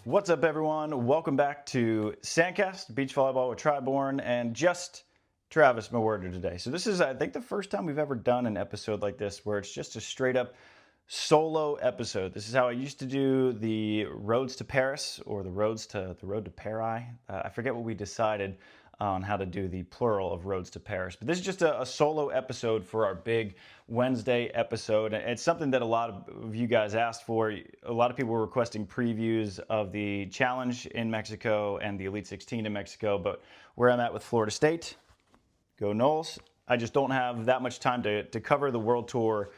What's up, everyone? Welcome back to SANDCAST, Beach Volleyball with Triborn, and just Travis Mewhirter today. So this is, I think, the first time we've ever done an episode like this where it's just a straight up solo episode. This is how I used to do the roads to Paris or the road to Paris. I forget what we decided on how to do the plural of roads to Paris. But this is just a solo episode for our big Wednesday episode. And it's something that a lot of you guys asked for. A lot of people were requesting previews of the Challenge in Mexico and the Elite 16 in Mexico. But where I'm at with Florida State, go Noles. I just don't have that much time to cover the World Tour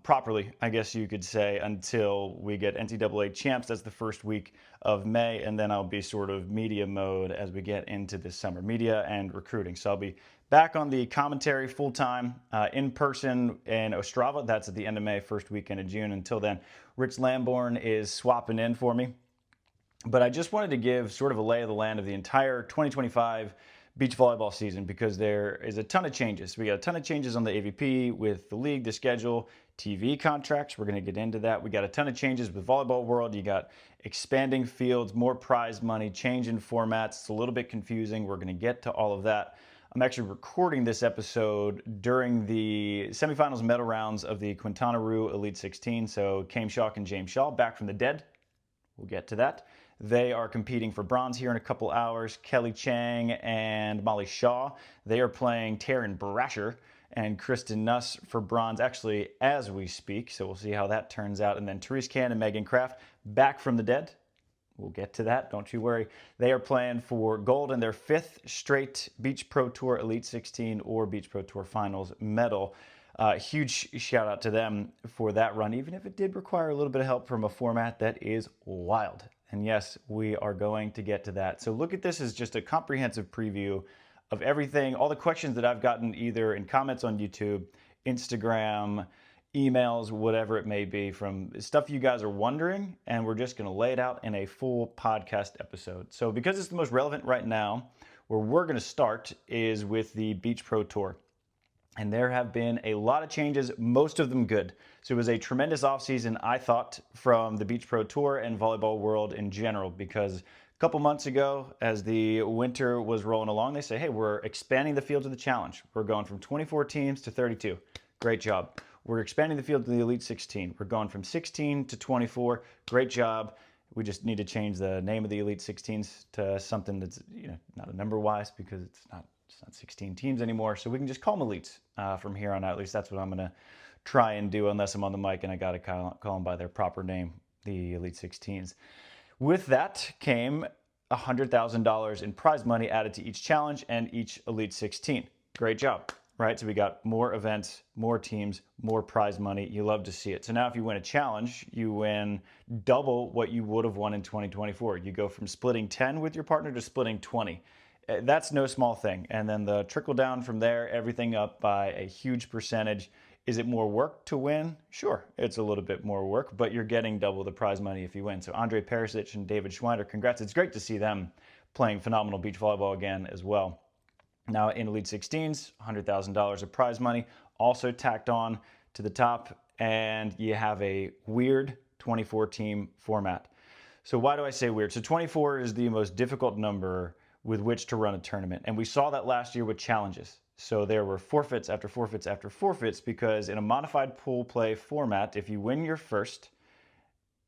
properly, I guess you could say, until we get NCAA champs. That's the first week of May, and then I'll be sort of media mode as we get into this summer, media and recruiting. So I'll be back on the commentary full-time, in person in Ostrava. That's at the end of May, first weekend of June. Until then, Rich Lamborn is swapping in for me. But I just wanted to give sort of a lay of the land of the entire 2025 beach volleyball season, because there is a ton of changes. We got a ton of changes on the AVP with the league, the schedule, TV contracts. We're going to get into that. We got a ton of changes with Volleyball World. You got expanding fields, more prize money, change in formats. It's a little bit confusing. We're going to get to all of that. I'm actually recording this episode during the semifinals medal rounds of the Quintana Roo Elite 16. So Kame Schock and James Shaw back from the dead. We'll get to that. They are competing for bronze here in a couple hours. Kelly Chang and Molly Shaw. They are playing Taryn Brasher and Kristen Nuss for bronze, actually, as we speak. So we'll see how that turns out. And then Therese Can and Megan Kraft back from the dead. We'll get to that, don't you worry. They are playing for gold in their 5th straight Beach Pro Tour Elite 16 or Beach Pro Tour Finals medal. Huge shout out to them for that run, even if it did require a little bit of help from a format that is wild. And yes, we are going to get to that. So look at this as just a comprehensive preview of everything, all the questions that I've gotten either in comments on YouTube, Instagram, emails, whatever it may be, from stuff you guys are wondering, and we're just going to lay it out in a full podcast episode. So because it's the most relevant right now, where we're going to start is with the Beach Pro Tour. And there have been a lot of changes, most of them good. So it was a tremendous offseason, I thought, from the Beach Pro Tour and Volleyball World in general, because a couple months ago, as the winter was rolling along, they say, hey, we're expanding the field to the Challenge. We're going from 24 teams to 32. Great job. We're expanding the field to the Elite 16. We're going from 16 to 24. Great job. We just need to change the name of the Elite 16s to something that's, not a number-wise, because it's not 16 teams anymore, so we can just call them elites from here on out. At least that's what I'm going to try and do, unless I'm on the mic and I got to call them by their proper name, the Elite 16s. With that came $100,000 in prize money added to each challenge and each Elite 16. Great job, right? So we got more events, more teams, more prize money. You love to see it. So now if you win a challenge, you win double what you would have won in 2024. You go from splitting 10 with your partner to splitting 20. That's no small thing. And then the trickle down from there, everything up by a huge percentage. Is it more work to win? Sure, it's a little bit more work, but you're getting double the prize money if you win. So Andre Perisic and David Schweider, congrats. It's great to see them playing phenomenal beach volleyball again as well. Now in Elite 16s, $100,000 of prize money also tacked on to the top, and you have a weird 24-team format. So why do I say weird? So 24 is the most difficult number with which to run a tournament. And we saw that last year with challenges. So there were forfeits after forfeits after forfeits, because in a modified pool play format, if you win your first,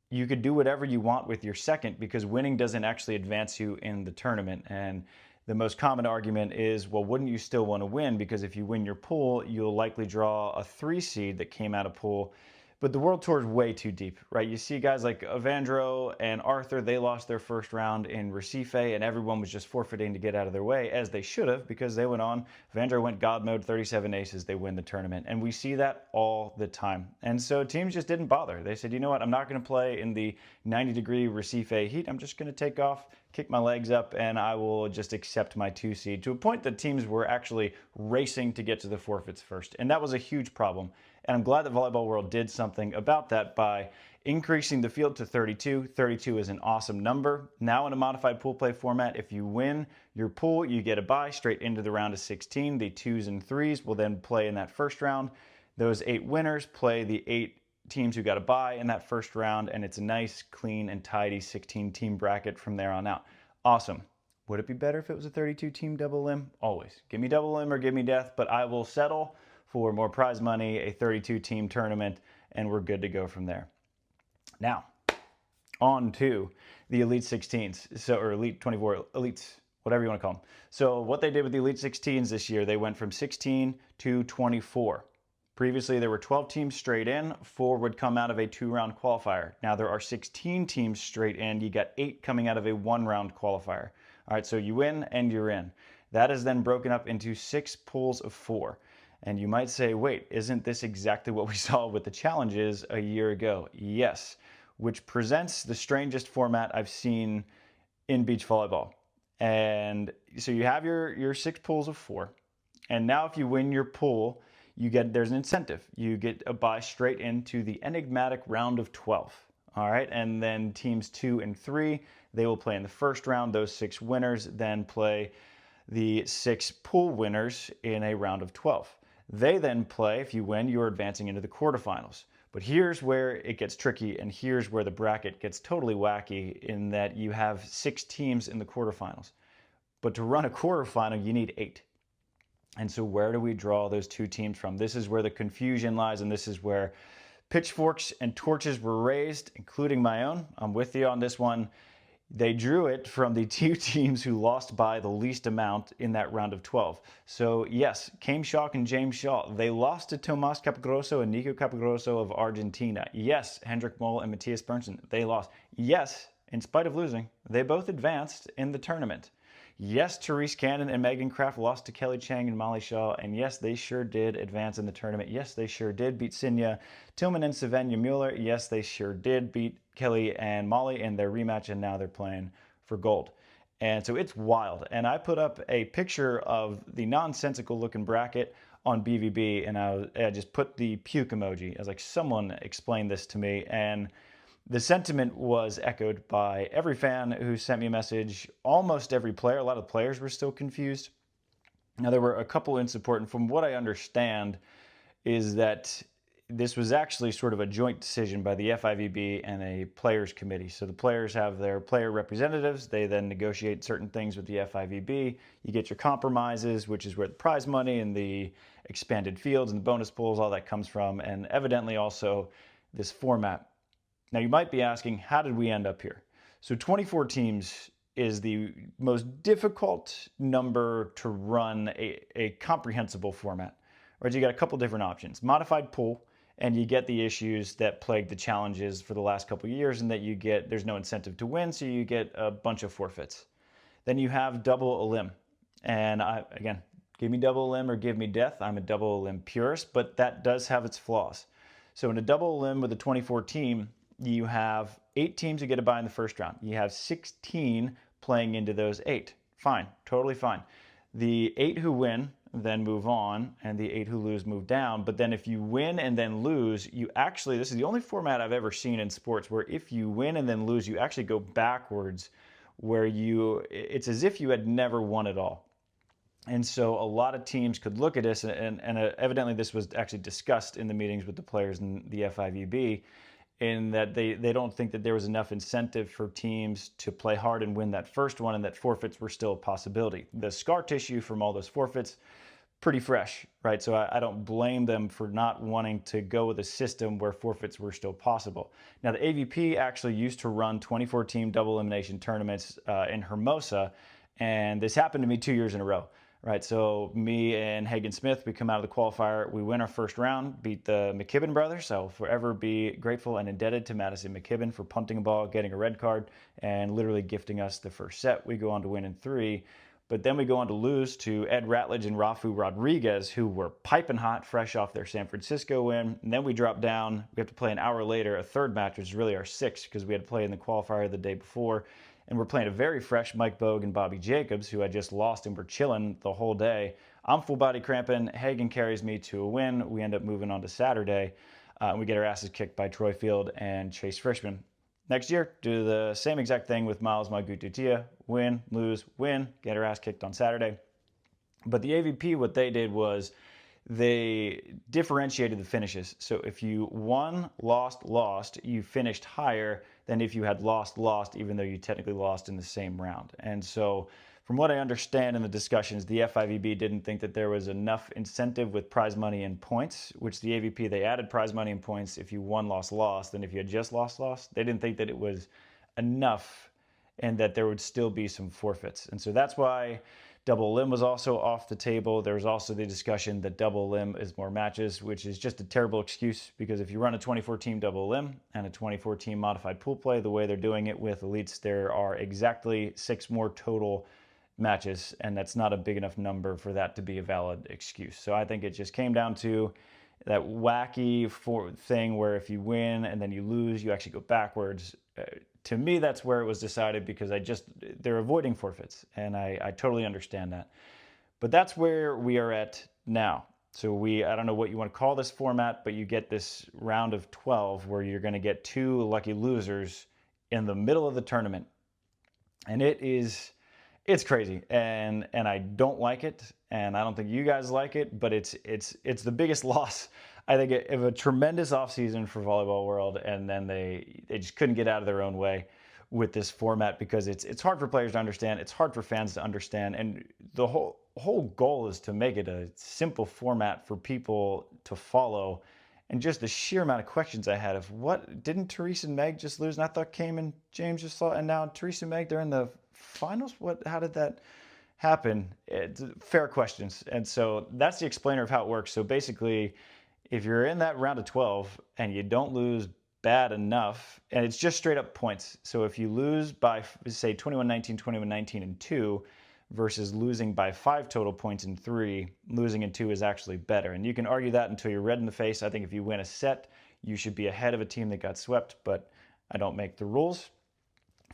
you could do whatever you want with your second, because winning doesn't actually advance you in the tournament. And the most common argument is, well, wouldn't you still want to win? Because if you win your pool, you'll likely draw a 3 seed that came out of pool. But the World Tour is way too deep, right? You see guys like Evandro and Arthur, they lost their first round in Recife, and everyone was just forfeiting to get out of their way, as they should have, because they went on. Evandro went God mode, 37 aces, they win the tournament. And we see that all the time. And so teams just didn't bother. They said, you know what, I'm not going to play in the 90-degree Recife heat. I'm just going to take off, kick my legs up, and I will just accept my 2 seed, to a point that teams were actually racing to get to the forfeits first. And that was a huge problem. And I'm glad that Volleyball World did something about that by increasing the field to 32. 32 is an awesome number. Now in a modified pool play format, if you win your pool, you get a bye straight into the round of 16. The 2s and 3s will then play in that first round. Those 8 winners play the 8 teams who got a bye in that first round, and it's a nice, clean, and tidy 16-team bracket from there on out. Awesome. Would it be better if it was a 32-team double elim? Always. Give me double elim or give me death, but I will settle for more prize money, a 32-team tournament, and we're good to go from there. Now, on to the Elite 16s, or Elite 24, Elites, whatever you want to call them. So what they did with the Elite 16s this year, they went from 16 to 24. Previously, there were 12 teams straight in. 4 would come out of a 2-round qualifier. Now there are 16 teams straight in. You got 8 coming out of a 1-round qualifier. All right, so you win and you're in. That is then broken up into 6 pools of 4. And you might say, wait, isn't this exactly what we saw with the challenges a year ago? Yes, which presents the strangest format I've seen in beach volleyball. And so you have your 6 pools of 4. And now if you win your pool, there's an incentive. You get a bye straight into the enigmatic round of 12. All right, and then teams 2 and 3, they will play in the first round. Those 6 winners then play the 6 pool winners in a round of 12. They then play, if you win, you're advancing into the quarterfinals. But here's where it gets tricky, and here's where the bracket gets totally wacky, in that you have 6 teams in the quarterfinals. But to run a quarterfinal, you need 8. And so where do we draw those 2 teams from? This is where the confusion lies, and this is where pitchforks and torches were raised, including my own. I'm with you on this one. They drew it from the 2 teams who lost by the least amount in that round of 12. So yes, Kame Schock and James Shaw, they lost to Tomas Capgrosso and Nico Capgrosso of Argentina. Yes, Hendrik Moll and Matthias Bernsen, they lost. Yes, in spite of losing, they both advanced in the tournament. Yes, Therese Cannon and Megan Kraft lost to Kelly Chang and Molly Shaw, and yes, they sure did advance in the tournament. Yes, they sure did beat Sinja Tillman and Svenja Mueller. Yes, they sure did beat Kelly and Molly in their rematch, and now they're playing for gold. And so it's wild. And I put up a picture of the nonsensical looking bracket on BVB, and I just put the puke emoji. I was like, someone explain this to me. And the sentiment was echoed by every fan who sent me a message, almost every player. A lot of players were still confused. Now, there were a couple in support, and from what I understand is that this was actually sort of a joint decision by the FIVB and a players committee. So the players have their player representatives. They then negotiate certain things with the FIVB. You get your compromises, which is where the prize money and the expanded fields and the bonus pools, all that comes from, and evidently also this format. Now, you might be asking, how did we end up here? So 24 teams is the most difficult number to run a comprehensible format. Right? You got a couple different options. Modified pool, and you get the issues that plagued the challenges for the last couple of years, and that there's no incentive to win, so you get a bunch of forfeits. Then you have double elim. And again, give me double elim or give me death. I'm a double elim purist, but that does have its flaws. So in a double elim with a 24 team, you have 8 teams who get a bye in the first round. You have 16 playing into those 8. Fine, totally fine. The 8 who win then move on, and the 8 who lose move down. But then if you win and then lose, this is the only format I've ever seen in sports where if you win and then lose, you actually go backwards, where it's as if you had never won at all. And so a lot of teams could look at this, and evidently this was actually discussed in the meetings with the players and the FIVB, in that they don't think that there was enough incentive for teams to play hard and win that first one, and that forfeits were still a possibility. The scar tissue from all those forfeits, pretty fresh, right? So I don't blame them for not wanting to go with a system where forfeits were still possible. Now, the AVP actually used to run 24-team double elimination tournaments in Hermosa, and this happened to me 2 years in a row. Right, so me and Hagen Smith, we come out of the qualifier, we win our first round, beat the McKibben brothers. So I'll forever be grateful and indebted to Madison McKibben for punting a ball, getting a red card, and literally gifting us the first set. We go on to win in 3, but then we go on to lose to Ed Ratledge and Rafu Rodriguez, who were piping hot, fresh off their San Francisco win. And then we drop down. We have to play an hour later, a third match, which is really our 6th, because we had to play in the qualifier the day before. And we're playing a very fresh Mike Bogue and Bobby Jacobs, who I just lost, and we're chilling the whole day. I'm full body cramping. Hagen carries me to a win. We end up moving on to Saturday. We get our asses kicked by Troy Field and Chase Frischman. Next year, do the same exact thing with Miles Magututia. Win, lose, win, get our ass kicked on Saturday. But the AVP, what they did was they differentiated the finishes. So if you won, lost, you finished higher than if you had lost, even though you technically lost in the same round. And so from what I understand in the discussions, the FIVB didn't think that there was enough incentive with prize money and points, which the AVP, they added prize money and points if you won, lost. And if you had just lost. They didn't think that it was enough and that there would still be some forfeits. And so that's why double elim was also off the table. There was also the discussion that double elim is more matches, which is just a terrible excuse, because if you run a 24-team double elim and a 24-team modified pool play, the way they're doing it with elites, there are exactly 6 more total matches, and that's not a big enough number for that to be a valid excuse. So I think it just came down to that wacky thing where if you win and then you lose, you actually go backwards. To me, that's where it was decided, because they're avoiding forfeits, and I totally understand that. But that's where we are at now. So I don't know what you want to call this format, but you get this round of 12 where you're going to get 2 lucky losers in the middle of the tournament. And it's crazy, and I don't like it, and I don't think you guys like it, but it's the biggest loss, I think, of a tremendous offseason for Volleyball World, and then they just couldn't get out of their own way with this format, because it's hard for players to understand, it's hard for fans to understand, and the whole goal is to make it a simple format for people to follow. And just the sheer amount of questions I had of what didn't Teresa and Meg just lose? And I thought Cam and James just saw, and now Teresa and Meg, they're in the finals. How did that happen? It's fair questions. And so that's the explainer of how it works. So basically, if you're in that round of 12 and you don't lose bad enough, and it's just straight up points. So if you lose by, say, 21-19, 21-19 and 2, versus losing by 5 total points in 3, losing in 2 is actually better. And you can argue that until you're red in the face. I think if you win a set, you should be ahead of a team that got swept, but I don't make the rules,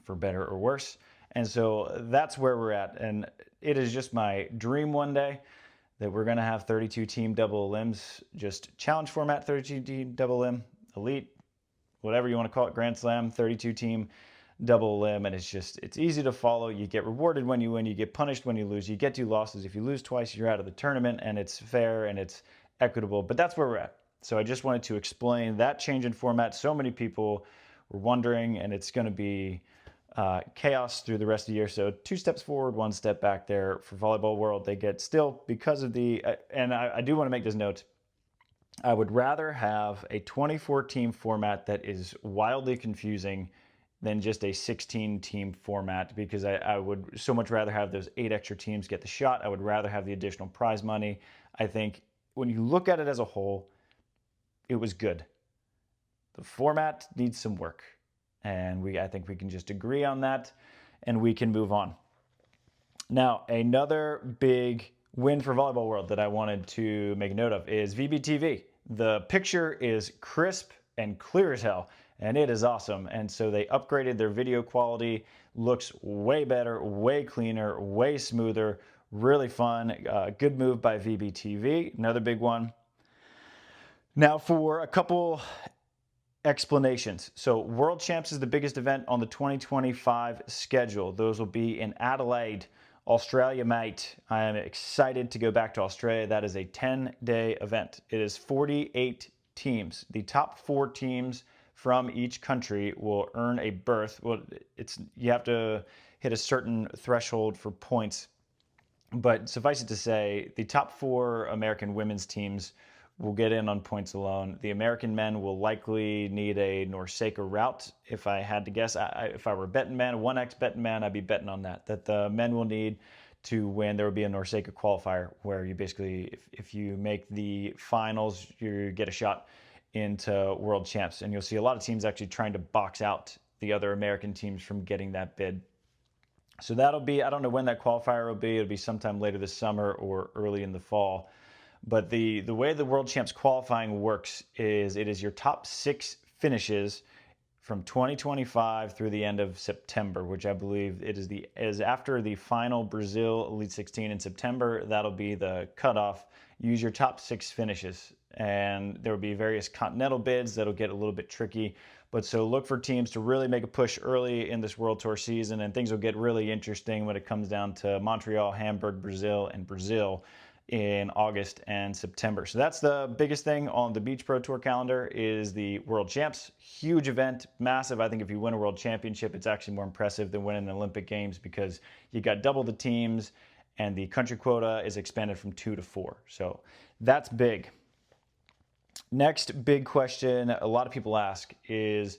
for better or worse. And so that's where we're at. And it is just my dream one day that we're going to have 32-team double elims, just challenge format, 32-team double elim, elite, whatever you want to call it, Grand Slam, 32-team double elim, and it's easy to follow. You get rewarded when you win, you get punished when you lose, you get 2 losses. If you lose twice, you're out of the tournament, and it's fair and it's equitable. But that's where we're at. So I just wanted to explain that change in format. So many people were wondering, and it's going to be chaos through the rest of the year. So 2 steps forward, 1 step back there for Volleyball World. They get still, because of the and I do want to make this note, I would rather have a 24-team format that is wildly confusing than just a 16-team format, because I would so much rather have those 8 extra teams get the shot. I would rather have the additional prize money. I think when you look at it as a whole, it was good. The format needs some work, and I think we can just agree on that, and we can move on. Now, another big win for Volleyball World that I wanted to make a note of is VBTV. The picture is crisp and clear as hell, and it is awesome. And so they upgraded their video quality, looks way better, way cleaner, way smoother, really fun. Good move by VBTV, another big one. Now for a couple explanations. So World Champs is the biggest event on the 2025 schedule. Those will be in Adelaide, Australia, mate. I am excited to go back to Australia. That is a 10-day event. It is 48 teams. The top 4 teams from each country will earn a berth. Well, you have to hit a certain threshold for points, but suffice it to say, the top 4 American women's teams will get in on points alone. The American men will likely need a Norseca route. If I had to guess, if I were a betting man, a 1x betting man, I'd be betting on that the men will need to win. There will be a Norseca qualifier where you basically, if you make the finals, you get a shot into World Champs. And you'll see a lot of teams actually trying to box out the other American teams from getting that bid. So that'll be, I don't know when that qualifier will be. It'll be sometime later this summer or early in the fall. But the way the World Champs qualifying works is it is your top 6 finishes from 2025 through the end of September, which I believe it is after the final Brazil Elite 16 in September. That'll be the cutoff. Use your top 6 finishes, and there will be various continental bids that'll get a little bit tricky. But so look for teams to really make a push early in this World Tour season, and things will get really interesting when it comes down to Montreal, Hamburg, Brazil, and Brazil in August and September. So that's the biggest thing on the Beach Pro Tour calendar is the World Champs. Huge event, massive. I think if you win a World Championship, it's actually more impressive than winning the Olympic Games because you got double the teams and the country quota is expanded from 2 to 4. So that's big. Next big question a lot of people ask is,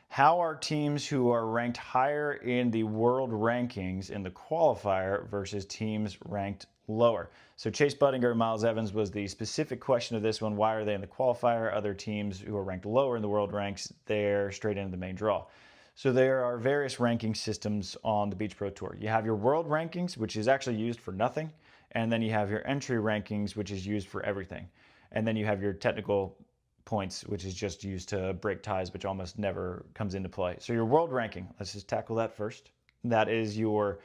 how are teams who are ranked higher in the world rankings in the qualifier versus teams ranked lower? So Chase Budinger and Miles Evans was the specific question of this one. Why are they in the qualifier? Other teams who are ranked lower in the world ranks, they're straight into the main draw. So there are various ranking systems on the Beach Pro Tour. You have your world rankings, which is actually used for nothing. And then you have your entry rankings, which is used for everything. And then you have your technical points, which is just used to break ties, which almost never comes into play. So your world ranking, let's just tackle that first. That is your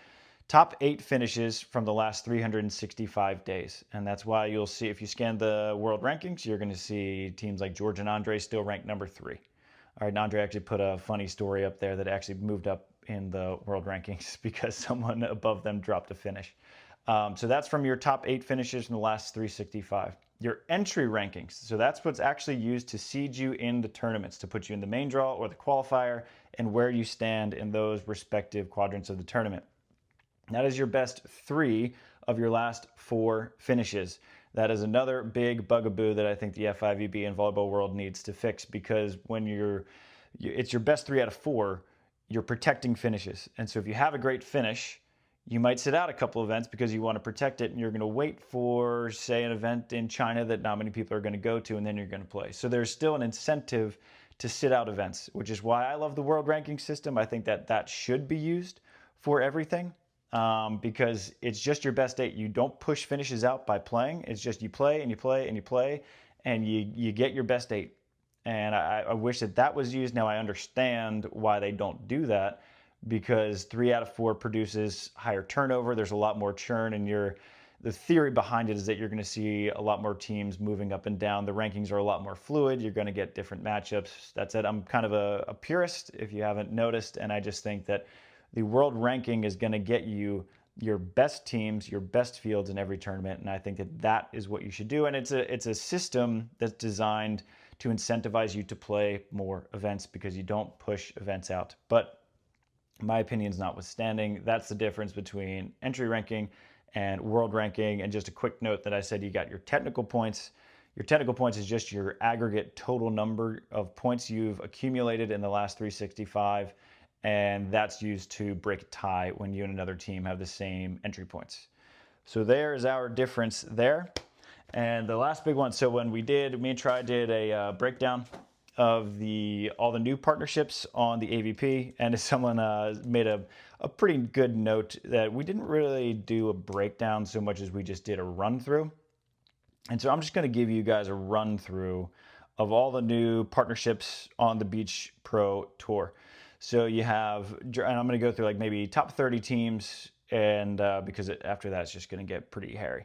top 8 finishes from the last 365 days. And that's why you'll see, if you scan the world rankings, you're going to see teams like George and Andre still ranked number 3. All right, and Andre actually put a funny story up there that actually moved up in the world rankings because someone above them dropped a finish. So that's from your top 8 finishes from the last 365. Your entry rankings, so that's what's actually used to seed you in the tournaments, to put you in the main draw or the qualifier, and where you stand in those respective quadrants of the tournament. That is your best 3 of your last 4 finishes. That is another big bugaboo that I think the FIVB and Volleyball World needs to fix, because when it's your best 3 out of 4, you're protecting finishes. And so if you have a great finish, you might sit out a couple events because you want to protect it, and you're going to wait for, say, an event in China that not many people are going to go to, and then you're going to play. So there's still an incentive to sit out events, which is why I love the world ranking system. I think that should be used for everything, because it's just your best 8. You don't push finishes out by playing. It's just you play and you play and you play, and you get your best 8. And I wish that was used. Now I understand why they don't do that, because 3 out of 4 produces higher turnover. There's a lot more churn, and the theory behind it is that you're going to see a lot more teams moving up and down. The rankings are a lot more fluid. You're going to get different matchups. That's it. I'm kind of a purist, if you haven't noticed, and I just think that the world ranking is going to get you your best teams, your best fields in every tournament, and I think that is what you should do. And it's a system that's designed to incentivize you to play more events, because you don't push events out. But my opinions notwithstanding, that's the difference between entry ranking and world ranking. And just a quick note that I said you got your technical points. Your technical points is just your aggregate total number of points you've accumulated in the last 365. And that's used to break a tie when you and another team have the same entry points. So there's our difference there. And the last big one, so when me and Tri did a breakdown of all the new partnerships on the AVP, and someone made a pretty good note that we didn't really do a breakdown so much as we just did a run through. And so I'm just going to give you guys a run through of all the new partnerships on the Beach Pro Tour. So you have, and I'm going to go through like maybe top 30 teams, and because after that it's just going to get pretty hairy.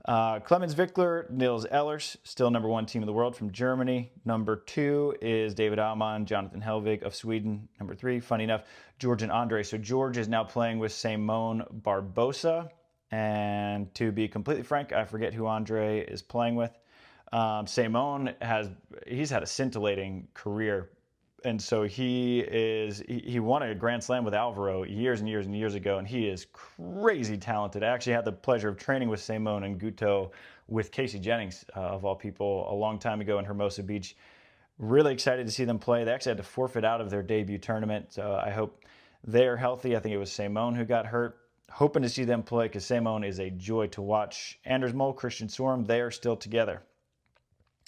Clemens Wickler, Nils Ehlers, still number 1 team in the world from Germany. Number 2 is David Alman, Jonathan Helvig of Sweden. Number 3, funny enough, George and Andre. So George is now playing with Simone Barbosa. And to be completely frank, I forget who Andre is playing with. Simone he's had a scintillating career. And so he won a Grand Slam with Alvaro years and years and years ago, and he is crazy talented. I actually had the pleasure of training with Simone and Guto with Casey Jennings, of all people, a long time ago in Hermosa Beach. Really excited to see them play. They actually had to forfeit out of their debut tournament, so I hope they're healthy. I think it was Simone who got hurt. Hoping to see them play, because Simone is a joy to watch. Anders Mol, Christian Sorum, they are still together.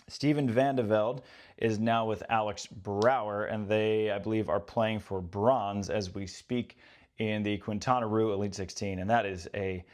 Steven Van de Velde is now with Alex Brouwer, and they, I believe, are playing for bronze as we speak in the Quintana Roo Elite 16, and that is a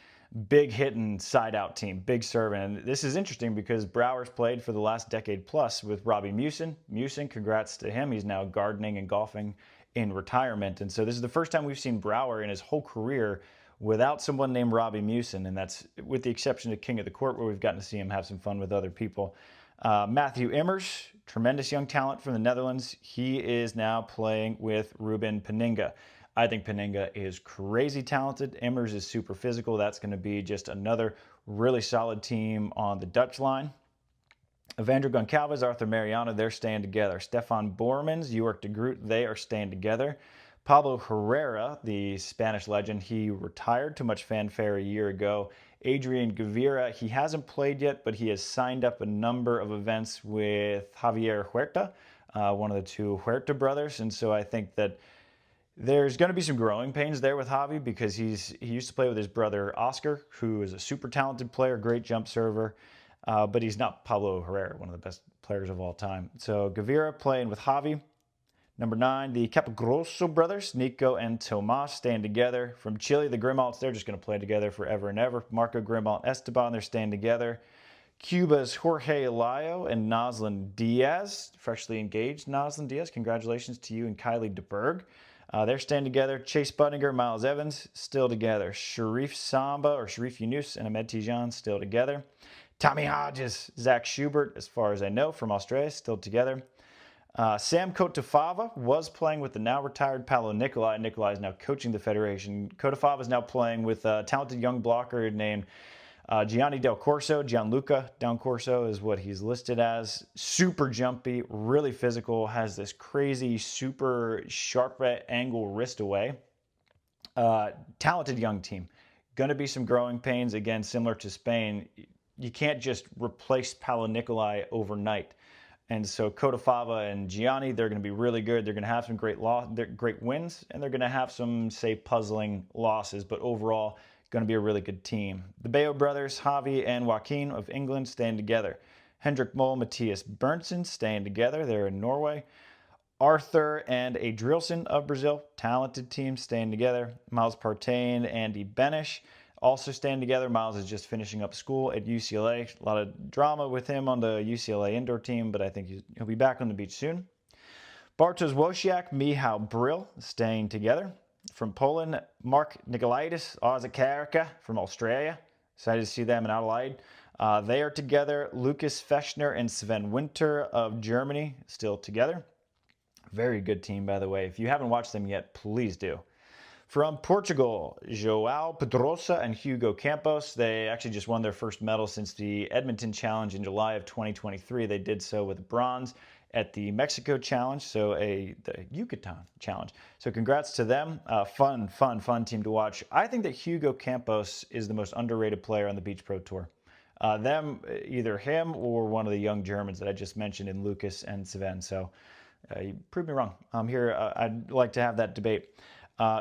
big hitting side-out team, big serving. And this is interesting because Brouwer's played for the last decade plus with Robbie Mewson. Mewson, congrats to him. He's now gardening and golfing in retirement, and so this is the first time we've seen Brouwer in his whole career without someone named Robbie Mewson, and that's with the exception of King of the Court, where we've gotten to see him have some fun with other people. Matthew Immers, tremendous young talent from the Netherlands. He is now playing with Ruben Peninga. I think Peninga is crazy talented. Immers is super physical. That's going to be just another Really solid team on the Dutch line. Evander Goncalves, Arthur Mariano, they're staying together. Stefan Bormans, York de Groot, they are staying together. Pablo Herrera, the Spanish legend, he retired to much fanfare a year ago. Adrian Gavira, he hasn't played yet, but he has signed up a number of events with Javier Huerta, one of the two Huerta brothers. And so I think that there's going to be some growing pains there with Javi because he used to play with his brother Oscar, who is a super talented player, great jump server, but he's not Pablo Herrera, one of the best players of all time. So Gavira playing with Javi. Number 9, the Capagrosso brothers, Nico and Tomas, staying together. From Chile, the Grimalds, they're just going to play together forever and ever. Marco Grimald, Esteban, they're staying together. Cuba's Jorge Layo and Noslin Diaz, freshly engaged Noslin Diaz. Congratulations to you and Kylie DeBerg. They're staying together. Chase Buttinger, Miles Evans, still together. Sharif Samba or Sharif Yunus and Ahmed Tijan, still together. Tommy Hodges, Zach Schubert, as far as I know, from Australia, still together. Sam Kotafava was playing with the now retired Paolo Nicolai. Nicolai is now coaching the federation. Kotafava is now playing with a talented young blocker named Gianni Del Corso. Gianluca Del Corso is what he's listed as. Super jumpy, really physical, has this crazy, super sharp angle wrist away. Talented young team. Going to be some growing pains, again, similar to Spain. You can't just replace Paolo Nicolai overnight. And so Kotafava and Gianni, they're going to be really good. They're going to have some great wins, and they're going to have some, say, puzzling losses. But overall, going to be a really good team. The Bayo brothers, Javi and Joaquin of England, staying together. Hendrik Moll, Matthias Berntsen, staying together. They're in Norway. Arthur and Adrielson of Brazil, talented team, staying together. Miles Partain, Andy Benish, also staying together. Miles is just finishing up school at UCLA. A lot of drama with him on the UCLA indoor team, but I think he'll be back on the beach soon. Bartosz Wosiak, Michał Brill, staying together. From Poland, Mark Nikolaidis, Ozakarka from Australia. Excited to see them in Adelaide. They are together. Lucas Fechner and Sven Winter of Germany, still together. Very good team, by the way. If you haven't watched them yet, please do. From Portugal, João Pedrosa and Hugo Campos. They actually just won their first medal since the Edmonton Challenge in July of 2023. They did so with bronze at the Mexico Challenge, the Yucatan Challenge. So congrats to them. Fun team to watch. I think that Hugo Campos is the most underrated player on the Beach Pro Tour. Either him or one of the young Germans that I just mentioned in Lucas and Sven. So you proved me wrong. I'm here. I'd like to have that debate.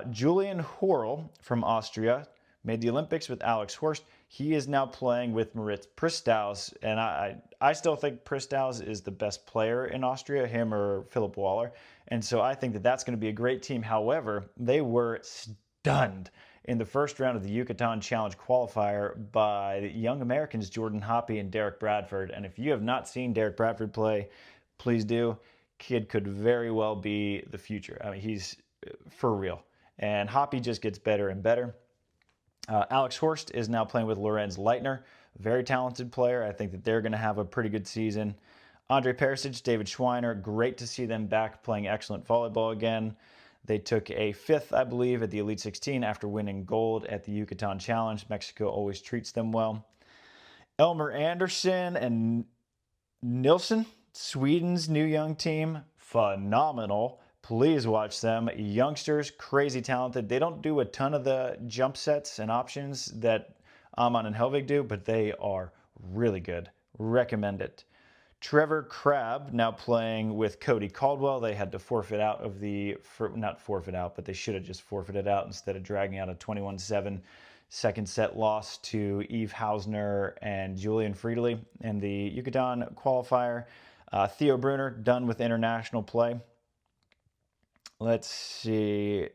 Julian Horl from Austria made the Olympics with Alex Horst. He is now playing with Maritz Pristaus, and I still think Pristaus is the best player in Austria, him or Philip Waller. And so I think that that's going to be a great team. However, they were stunned in the first round of the Yucatan Challenge qualifier by the young Americans Jordan Hoppe and Derek Bradford. And if you have not seen Derek Bradford play, please do. Kid could very well be the future. I mean, he's for real. And Hoppe just gets better and better. Alex Horst is now playing with Lorenz Leitner, very talented player. I think that they're going to have a pretty good season. Andre Perisic, David Schweiner, great to see them back playing excellent volleyball again. They took a 5th, I believe, at the Elite 16 after winning gold at the Yucatan Challenge. Mexico always treats them well. Elmer Anderson and Nilsson, Sweden's new young team, phenomenal. Please watch them. Youngsters, crazy talented. They don't do a ton of the jump sets and options that Aman and Helvig do, but they are really good. Recommend it. Trevor Crabb now playing with Cody Caldwell. They had to forfeit out of not forfeit out, but they should have just forfeited out instead of dragging out a 21-7 second set loss to Yves Hausner and Julian Friedli in the Yucatan qualifier. Theo Brunner done with international play. Let's see.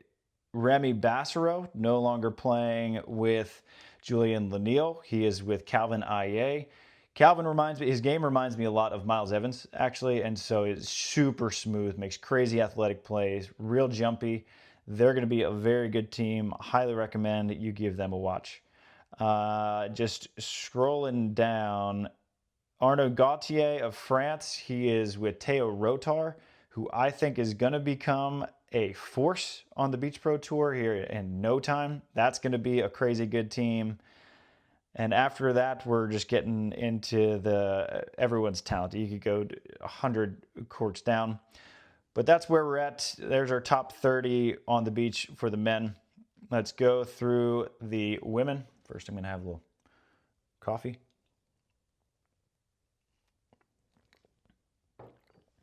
Remy Bassero no longer playing with Julian Laniel. He is with Calvin Aye. His game reminds me a lot of Miles Evans, actually, and so it's super smooth, makes crazy athletic plays, real jumpy. They're going to be a very good team. Highly recommend that you give them a watch. Just scrolling down, Arnaud Gauthier of France. He is with Theo Rotar, who I think is going to become a force on the Beach Pro Tour here in no time. That's going to be a crazy good team. And after that, we're just getting into everyone's talent. You could go 100 courts down. But that's where we're at. There's our top 30 on the beach for the men. Let's go through the women. First, I'm going to have a little coffee.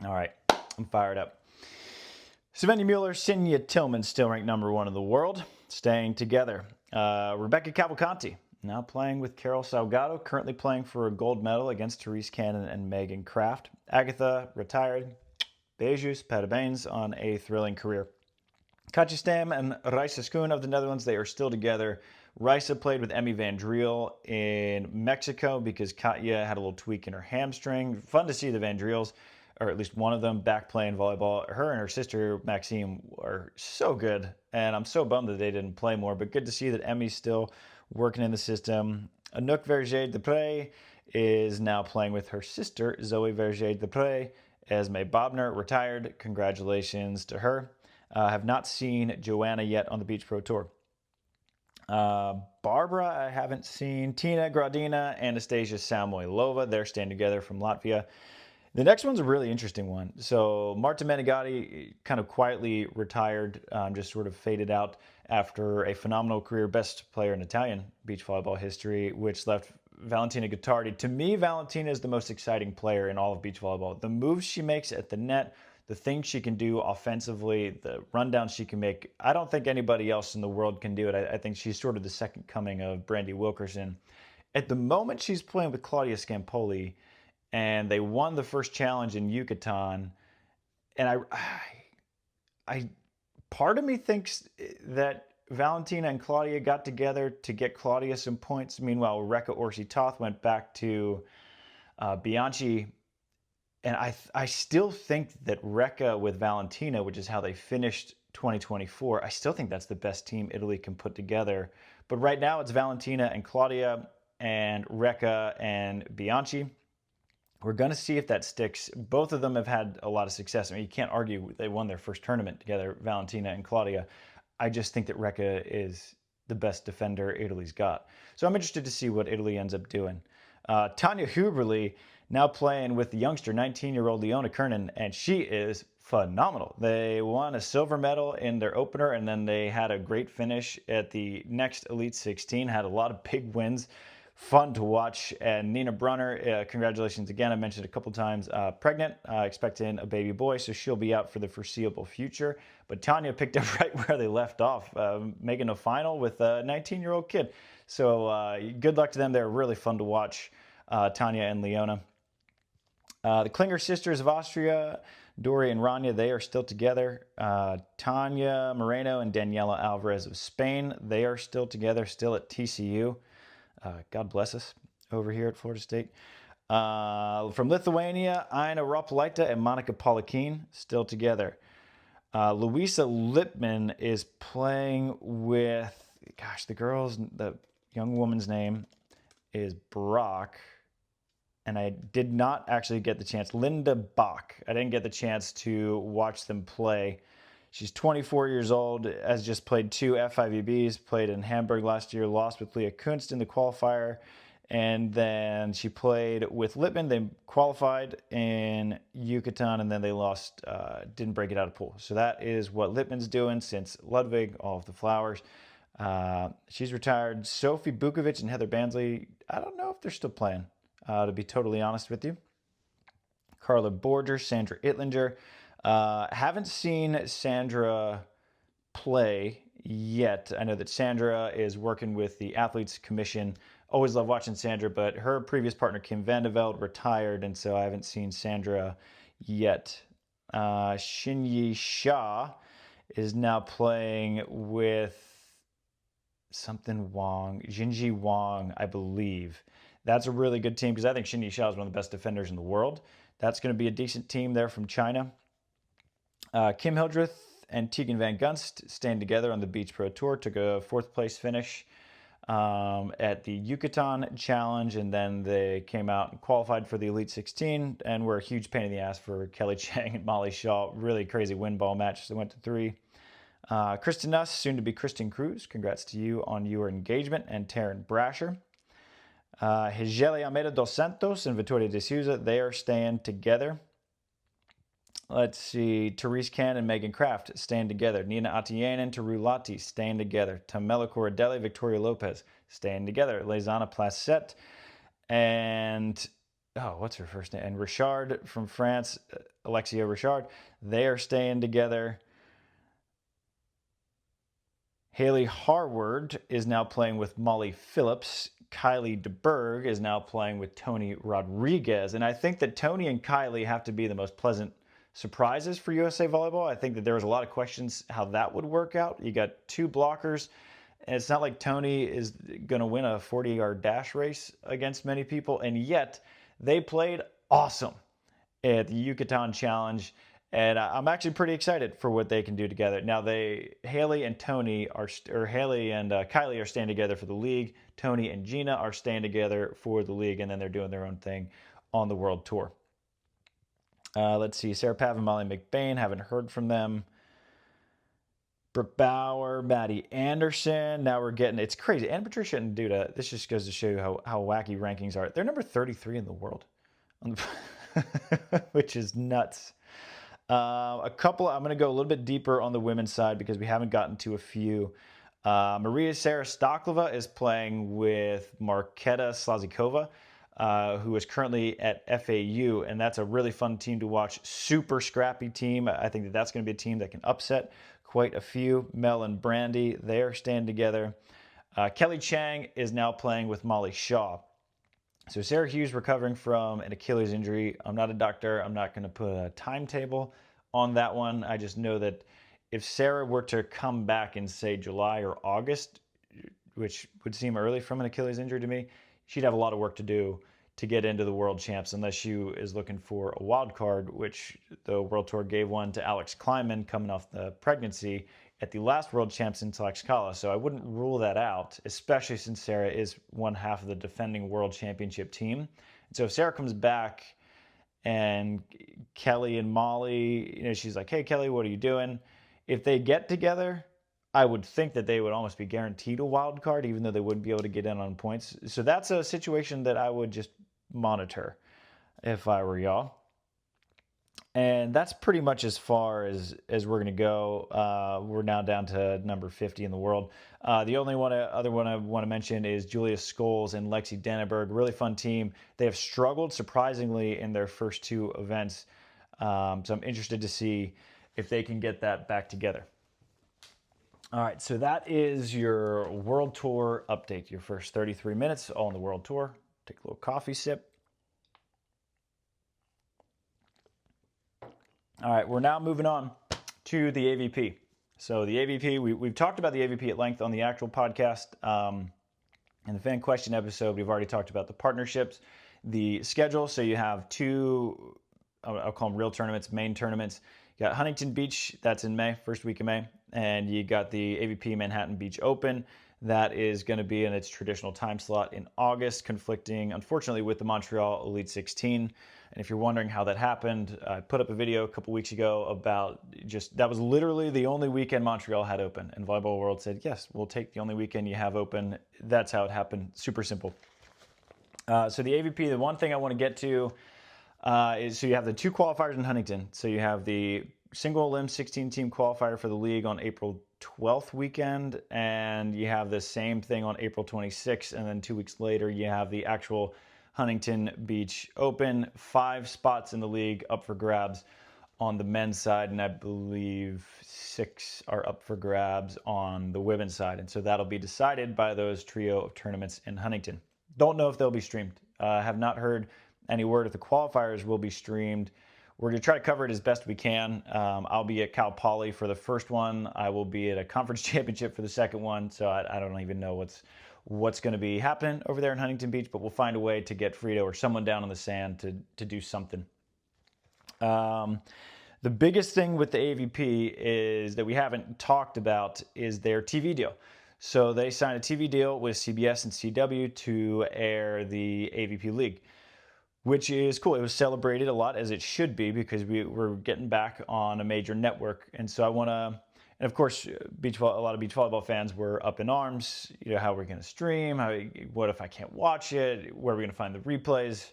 All right, I'm fired up. Svenja Mueller, Sinja Tillman still ranked number 1 in the world, staying together. Rebecca Cavalcanti now playing with Carol Salgado, currently playing for a gold medal against Therese Cannon and Megan Kraft. Agatha retired. Beijus Patabanes on a thrilling career. Katja Stam and Reisa Schoen of the Netherlands, they are still together. Reisa played with Emmy Van Driel in Mexico because Katja had a little tweak in her hamstring. Fun to see the Van Driels, or at least one of them, back playing volleyball. Her and her sister, Maxime, are so good, and I'm so bummed that they didn't play more, but good to see that Emmy's still working in the system. Anouk Verger-Depré is now playing with her sister, Zoe Verger-Depré. Esme Bobner retired. Congratulations to her. Have not seen Joanna yet on the Beach Pro Tour. Barbara, I haven't seen. Tina Gradina, Anastasia Samoilova, they're staying together from Latvia. The next one's a really interesting one. So Marta Menegatti kind of quietly retired, just sort of faded out after a phenomenal career, best player in Italian beach volleyball history, which left Valentina Gottardi. To me, Valentina is the most exciting player in all of beach volleyball. The moves she makes at the net, the things she can do offensively, the rundowns she can make, I don't think anybody else in the world can do it. I think she's sort of the second coming of Brandy Wilkerson. At the moment, she's playing with Claudia Scampoli, and they won the first challenge in Yucatan. And I part of me thinks that Valentina and Claudia got together to get Claudia some points. Meanwhile, Rekka Orsi-Toth went back to Bianchi. And I still think that Rekka with Valentina, which is how they finished 2024, I still think that's the best team Italy can put together. But right now it's Valentina and Claudia and Rekka and Bianchi. We're going to see if that sticks. Both of them have had a lot of success. I mean, you can't argue they won their first tournament together, Valentina and Claudia. I just think that Rekka is the best defender Italy's got. So I'm interested to see what Italy ends up doing. Tanya Huberly now playing with the youngster, 19-year-old Leona Kernan, and she is phenomenal. They won a silver medal in their opener, and then they had a great finish at the next Elite 16, had a lot of big wins. Fun to watch. And Nina Brunner, congratulations again. I mentioned a couple times, pregnant, expecting a baby boy, so she'll be out for the foreseeable future. But Tanya picked up right where they left off, making a final with a 19-year-old kid. So good luck to them. They're really fun to watch, Tanya and Leona. The Klinger sisters of Austria, Dori and Rania, they are still together. Tanya Moreno and Daniela Alvarez of Spain, they are still together, still at TCU. God bless us over here at Florida State. From Lithuania, Aina Rapalaita and Monika Polikin still together. Luisa Lippmann is playing with, the young woman's name is Brock. And I did not actually get the chance. Linda Bach. I didn't get the chance to watch them play. She's 24 years old, has just played 2 FIVBs, played in Hamburg last year, lost with Leah Kunst in the qualifier, and then she played with Lippmann. They qualified in Yucatan, and then they lost, didn't break it out of pool. So that is what Lippmann's doing since Ludwig, all of the flowers. She's retired. Sophie Bukovic and Heather Bansley, I don't know if they're still playing, to be totally honest with you. Carla Borger, Sandra Ittlinger. Haven't seen Sandra play yet. I know that Sandra is working with the Athletes Commission. Always love watching Sandra, but her previous partner, Kim Vandeveld, retired, and so I haven't seen Sandra yet. Shinyi Shah is now playing with something Wang, Jinji Wang, I believe. That's a really good team because I think Shinyi Shah is one of the best defenders in the world. That's going to be a decent team there from China. Kim Hildreth and Tegan Van Gunst staying together on the Beach Pro Tour. Took a 4th place finish at the Yucatan Challenge, and then they came out and qualified for the Elite 16 and were a huge pain in the ass for Kelly Chang and Molly Shaw. Really crazy win ball match. They went to 3. Kristen Nuss, soon to be Kristen Cruz. Congrats to you on your engagement. And Taryn Brasher. Higeli Almeida dos Santos and Vitória de Souza, they are staying together. Let's see. Therese Can and Megan Kraft staying together. Nina Atianen and Teru Lati staying together. Tamela Corradelli, Victoria Lopez staying together. Lezana Placette and what's her first name? And Richard from France, Alexia Richard, they are staying together. Haley Harward is now playing with Molly Phillips. Kylie DeBerg is now playing with Tony Rodriguez. And I think that Tony and Kylie have to be the most pleasant surprises for USA Volleyball. I think that there was a lot of questions how that would work out. You got two blockers, and it's not like Tony is going to win a 40-yard dash race against many people, and yet they played awesome at the Yucatan Challenge, and I'm actually pretty excited for what they can do together. Now, Haley and Kylie are staying together for the league. Tony and Gina are staying together for the league, and then they're doing their own thing on the World Tour. Let's see, Sarah Pav and Molly McBain, haven't heard from them. Brooke Bauer, Maddie Anderson. Now we're getting, it's crazy. And Patricia and Duda, this just goes to show you how wacky rankings are. They're number 33 in the world, which is nuts. I'm going to go a little bit deeper on the women's side because we haven't gotten to a few. Maria Sarah Stoklova is playing with Marketa Slazikova, who is currently at FAU, and that's a really fun team to watch. Super scrappy team. I think that's going to be a team that can upset quite a few. Mel and Brandy, they are staying together. Kelly Chang is now playing with Molly Shaw. So Sarah Hughes recovering from an Achilles injury. I'm not a doctor. I'm not going to put a timetable on that one. I just know that if Sarah were to come back in, say, July or August, which would seem early from an Achilles injury to me, she'd have a lot of work to do to get into the World Champs unless she is looking for a wild card, which the World Tour gave one to Alex Kleinman coming off the pregnancy at the last World Champs in Tlaxcala. So I wouldn't rule that out, especially since Sarah is one half of the defending World Championship team. And so if Sarah comes back and Kelly and Molly, she's like, hey, Kelly, what are you doing? If they get together, I would think that they would almost be guaranteed a wild card, even though they wouldn't be able to get in on points. So that's a situation that I would just monitor if I were y'all. And that's pretty much as far as we're going to go. We're now down to number 50 in the world. The only other one I want to mention is Julia Scholes and Lexi Dannenberg. Really fun team. They have struggled surprisingly in their first two events. So I'm interested to see if they can get that back together. All right, so that is your World Tour update. Your first 33 minutes all on the World Tour. Take a little coffee sip. All right, we're now moving on to the AVP. So the AVP, we've talked about the AVP at length on the actual podcast. In the fan question episode, we've already talked about the partnerships, the schedule. So you have two, I'll call them real tournaments, main tournaments. You got Huntington Beach, that's in May, first week of May. And you got the AVP Manhattan Beach Open. That is going to be in its traditional time slot in August, conflicting, unfortunately, with the Montreal Elite 16. And if you're wondering how that happened, I put up a video a couple weeks ago about that was literally the only weekend Montreal had open. And Volleyball World said, yes, we'll take the only weekend you have open. That's how it happened. Super simple. So the AVP, the one thing I want to get to is, so you have the two qualifiers in Huntington. So you have the single limb 16-team qualifier for the league on April 12th weekend, and you have the same thing on April 26th, and then 2 weeks later you have the actual Huntington Beach Open. 5 spots in the league up for grabs on the men's side, and I believe 6 are up for grabs on the women's side, and so that'll be decided by those trio of tournaments in Huntington. Don't know if they'll be streamed. Have not heard any word if the qualifiers will be streamed. We're going to try to cover it as best we can. I'll be at Cal Poly for the first one. I will be at a conference championship for the second one. So I don't even know what's going to be happening over there in Huntington Beach, but we'll find a way to get Frito or someone down on the sand to do something. The biggest thing with the AVP is that we haven't talked about is their TV deal. So they signed a TV deal with CBS and CW to air the AVP League, which is cool. It was celebrated a lot, as it should be, because we're getting back on a major network. And so I want to And of course, a lot of beach volleyball fans were up in arms. How are we going to stream? What if I can't watch it? Where are we going to find the replays?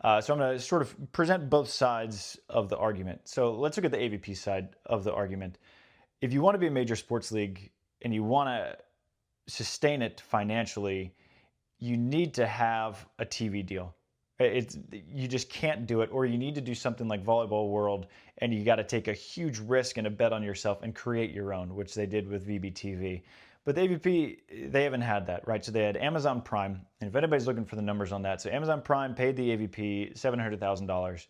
So I'm going to sort of present both sides of the argument. So let's look at the AVP side of the argument. If you want to be a major sports league and you want to sustain it financially, you need to have a TV deal. You just can't do it, or you need to do something like Volleyball World, and you got to take a huge risk and a bet on yourself and create your own, which they did with VBTV. But the AVP, they haven't had that, right? So they had Amazon Prime, and if anybody's looking for the numbers on that, so Amazon Prime paid the AVP $700,000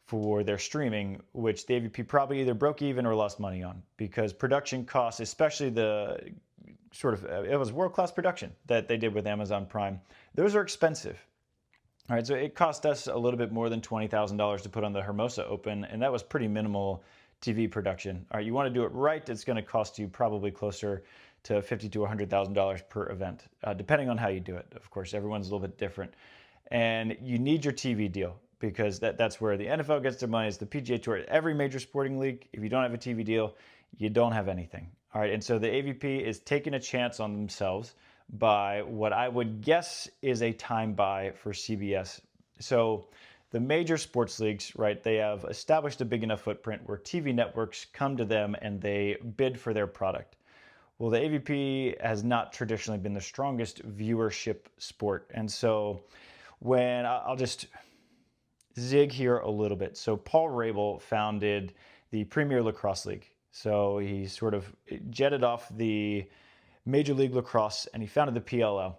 for their streaming, which the AVP probably either broke even or lost money on, because production costs, especially the it was world-class production that they did with Amazon Prime, those are expensive. All right, so it cost us a little bit more than $20,000 to put on the Hermosa Open, and that was pretty minimal TV production. All right, you want to do it right, it's going to cost you probably closer to $50,000 to $100,000 per event, depending on how you do it. Of course, everyone's a little bit different. And you need your TV deal, because that's where the NFL gets their money, it's the PGA Tour, every major sporting league. If you don't have a TV deal, you don't have anything. All right, and so the AVP is taking a chance on themselves by what I would guess is a time buy for CBS. So the major sports leagues, right, they have established a big enough footprint where TV networks come to them and they bid for their product. Well, the AVP has not traditionally been the strongest viewership sport. And so I'll just zig here a little bit. So Paul Rabel founded the Premier Lacrosse League. So he sort of jetted off the Major League Lacrosse, and he founded the PLL.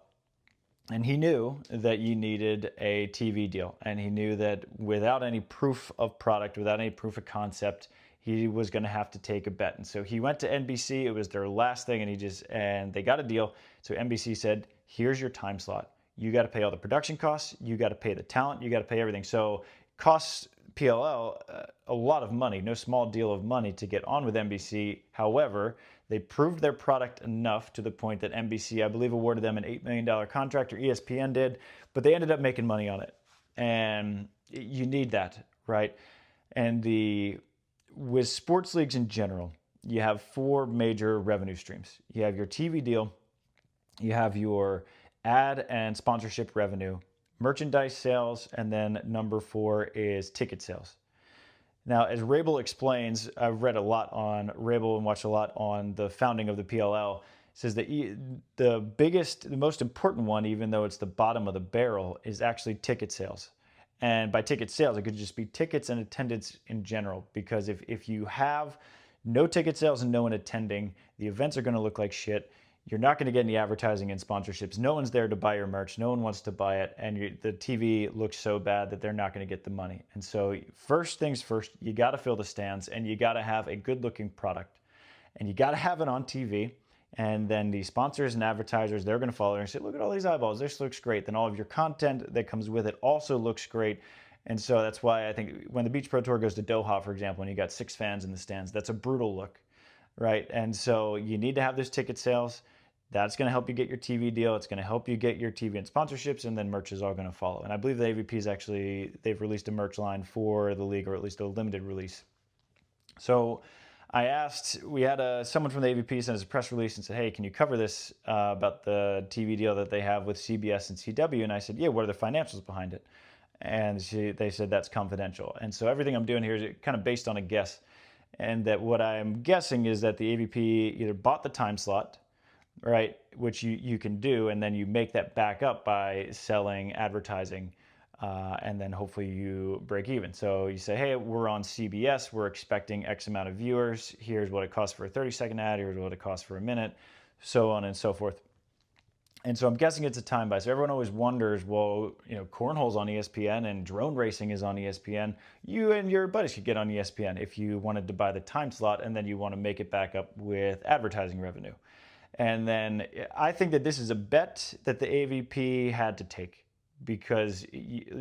And he knew that you needed a TV deal. And he knew that without any proof of product, without any proof of concept, he was going to have to take a bet. And so he went to NBC. It was their last thing, and they got a deal. So NBC said, here's your time slot. You got to pay all the production costs. You got to pay the talent. You got to pay everything. So costs PLL a lot of money, no small deal of money to get on with NBC. However, they proved their product enough to the point that NBC, I believe, awarded them an $8 million contract, or ESPN did, but they ended up making money on it. And you need that, right? And with sports leagues in general, you have four major revenue streams. You have your TV deal, you have your ad and sponsorship revenue, merchandise sales, and then number 4 is ticket sales. Now, as Rabel explains, I've read a lot on Rabel and watched a lot on the founding of the PLL. It says that the most important one, even though it's the bottom of the barrel, is actually ticket sales. And by ticket sales, it could just be tickets and attendance in general, because if you have no ticket sales and no one attending, the events are going to look like shit. You're not going to get any advertising and sponsorships. No one's there to buy your merch. No one wants to buy it. And the TV looks so bad that they're not going to get the money. And so first things first, you got to fill the stands, and you got to have a good looking product, and you got to have it on TV. And then the sponsors and advertisers, they're going to follow and say, look at all these eyeballs. This looks great. Then all of your content that comes with it also looks great. And so that's why I think when the Beach Pro Tour goes to Doha, for example, and you got 6 fans in the stands, that's a brutal look, right? And so you need to have those ticket sales. That's going to help you get your TV deal. It's going to help you get your TV and sponsorships, and then merch is all going to follow. And I believe the AVP's they've released a merch line for the league, or at least a limited release. So we had someone from the AVP send us a press release and said, hey, can you cover this about the TV deal that they have with CBS and CW? And I said, yeah, what are the financials behind it? And they said that's confidential. And so everything I'm doing here is kind of based on a guess. And that what I'm guessing is that the AVP either bought the time slot, right, which you can do, and then you make that back up by selling advertising, and then hopefully you break even. So you say, hey, we're on CBS, we're expecting X amount of viewers, here's what it costs for a 30-second ad, here's what it costs for a minute, so on and so forth. And so I'm guessing it's a time buy. So everyone always wonders, well, cornhole's on ESPN and drone racing is on ESPN. You and your buddies could get on ESPN if you wanted to buy the time slot, and then you want to make it back up with advertising revenue. And then I think that this is a bet that the AVP had to take, because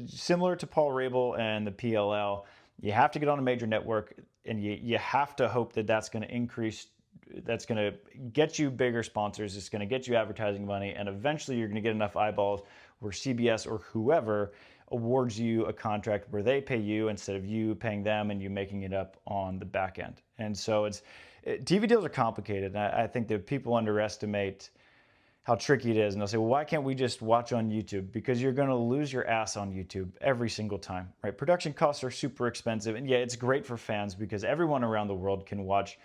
similar to Paul Rabel and the PLL, you have to get on a major network, and you have to hope that that's going to increase, that's going to get you bigger sponsors, it's going to get you advertising money, and eventually you're going to get enough eyeballs where CBS or whoever awards you a contract where they pay you instead of you paying them and you making it up on the back end. And so TV deals are complicated. And I think that people underestimate how tricky it is. And they'll say, well, why can't we just watch on YouTube? Because you're going to lose your ass on YouTube every single time, right? Production costs are super expensive. And yeah, it's great for fans because everyone around the world can watch,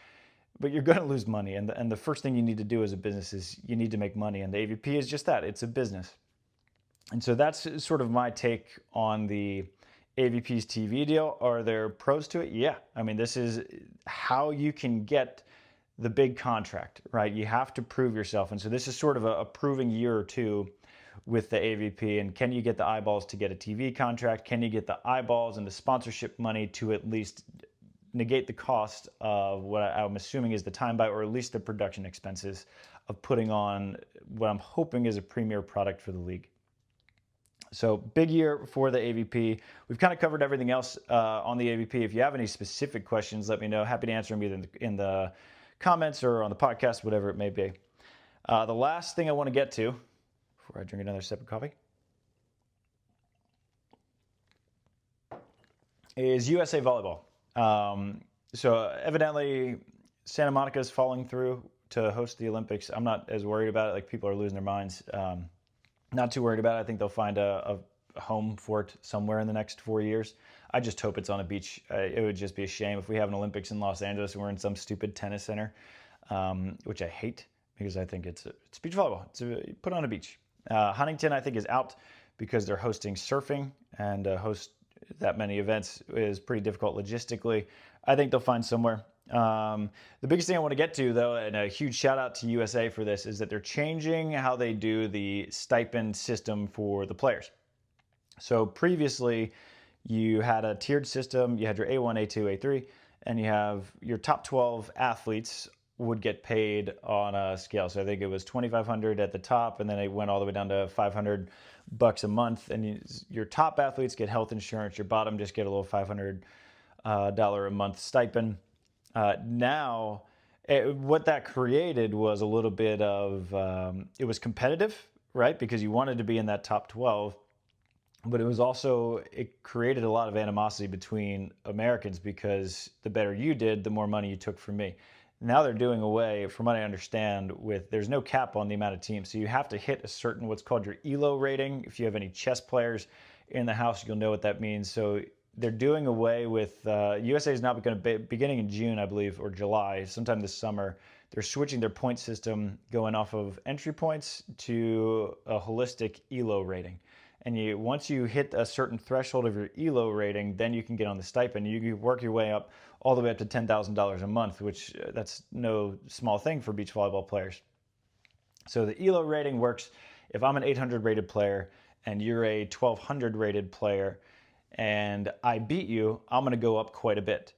but you're going to lose money. And the first thing you need to do as a business is you need to make money. And the AVP is just that. It's a business. And so that's sort of my take on the AVP's TV deal. Are there pros to it? Yeah. I mean, this is how you can get the big contract, right? You have to prove yourself. And so this is sort of a proving year or two with the AVP. And can you get the eyeballs to get a TV contract? Can you get the eyeballs and the sponsorship money to at least negate the cost of what I'm assuming is the time buy, or at least the production expenses of putting on what I'm hoping is a premier product for the league? So big year for the AVP. We've kind of covered everything else on the AVP. If you have any specific questions, let me know. Happy to answer them either in the comments or on the podcast, whatever it may be. The last thing I want to get to before I drink another sip of coffee is USA Volleyball. So evidently Santa Monica is falling through to host the Olympics. I'm not as worried about it. Like, people are losing their minds. Not too worried about it. I think they'll find a home for it somewhere in the next 4 years. I just hope it's on a beach. It would just be a shame if we have an Olympics in Los Angeles and we're in some stupid tennis center, which I hate because I think it's beach volleyball. Put on a beach. Huntington, I think, is out because they're hosting surfing, and host that many events is pretty difficult logistically. I think they'll find somewhere. The biggest thing I want to get to, though, and a huge shout out to USA for this, is that they're changing how they do the stipend system for the players. So previously, you had a tiered system. You had your A1, A2, A3, and you have your top 12 athletes would get paid on a scale. So I think it was $2,500 at the top, and then it went all the way down to $500 a month. And your top athletes get health insurance. Your bottom just get a little $500 a month stipend. Now, what that created was a little bit of, it was competitive, right? Because you wanted to be in that top 12, but it created a lot of animosity between Americans because the better you did, the more money you took from me. Now they're doing away, from what I understand, there's no cap on the amount of teams. So you have to hit a certain, what's called your ELO rating. If you have any chess players in the house, you'll know what that means. So they're doing away with, USA is now going to be, beginning in June, I believe, or July, sometime this summer, they're switching their point system, going off of entry points to a holistic ELO rating. And once you hit a certain threshold of your ELO rating, then you can get on the stipend. You can work your way up all the way up to $10,000 a month, which that's no small thing for beach volleyball players. So the ELO rating works if I'm an 800 rated player and you're a 1200 rated player and I beat you, I'm going to go up quite a bit.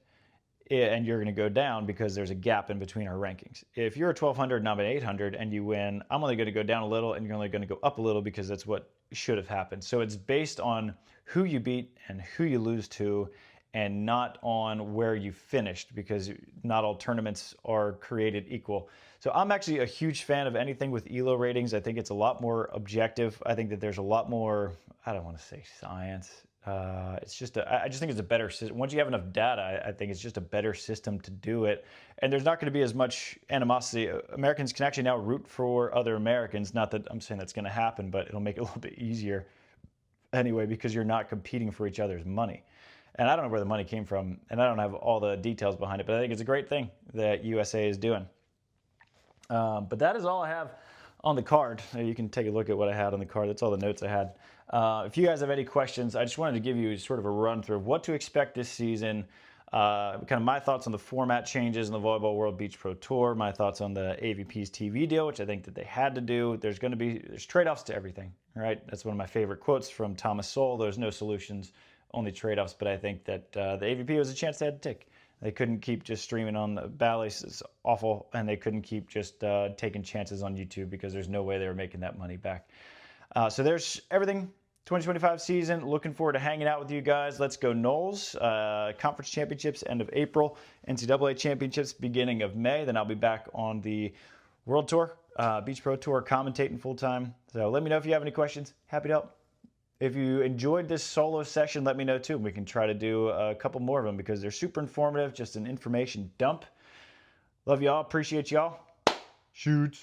And you're going to go down because there's a gap in between our rankings. If you're a 1200 and I'm an 800 and you win, I'm only going to go down a little and you're only going to go up a little because that's what should have happened. So it's based on who you beat and who you lose to, and not on where you finished, because not all tournaments are created equal. So I'm actually a huge fan of anything with ELO ratings. I think it's a lot more objective. I think that there's a lot more, I don't want to say science. I just think it's a better system. Once you have enough data, I think it's just a better system to do it. And there's not going to be as much animosity. Americans can actually now root for other Americans. Not that I'm saying that's going to happen, but it'll make it a little bit easier anyway, because you're not competing for each other's money. And I don't know where the money came from, and I don't have all the details behind it, but I think it's a great thing that USA is doing. But that is all I have on the card. You can take a look at what I had on the card. That's all the notes I had. If you guys have any questions, I just wanted to give you sort of a run through of what to expect this season, kind of my thoughts on the format changes in the Volleyball World Beach Pro Tour, my thoughts on the AVP's TV deal, which I think that they had to do. There's trade-offs to everything, right? That's one of my favorite quotes from Thomas Sowell. There's no solutions, only trade-offs, but I think that the AVP was a chance they had to take. They couldn't keep just streaming on the Bally's. It's awful, and they couldn't keep just taking chances on YouTube because there's no way they were making that money back. So there's everything. 2025 season. Looking forward to hanging out with you guys. Let's go Noles. Conference championships end of April. NCAA championships beginning of May. Then I'll be back on the World Tour, Beach Pro Tour, commentating full time. So let me know if you have any questions. Happy to help. If you enjoyed this solo session, let me know too. We can try to do a couple more of them because they're super informative, just an information dump. Love y'all. Appreciate y'all. Shoot.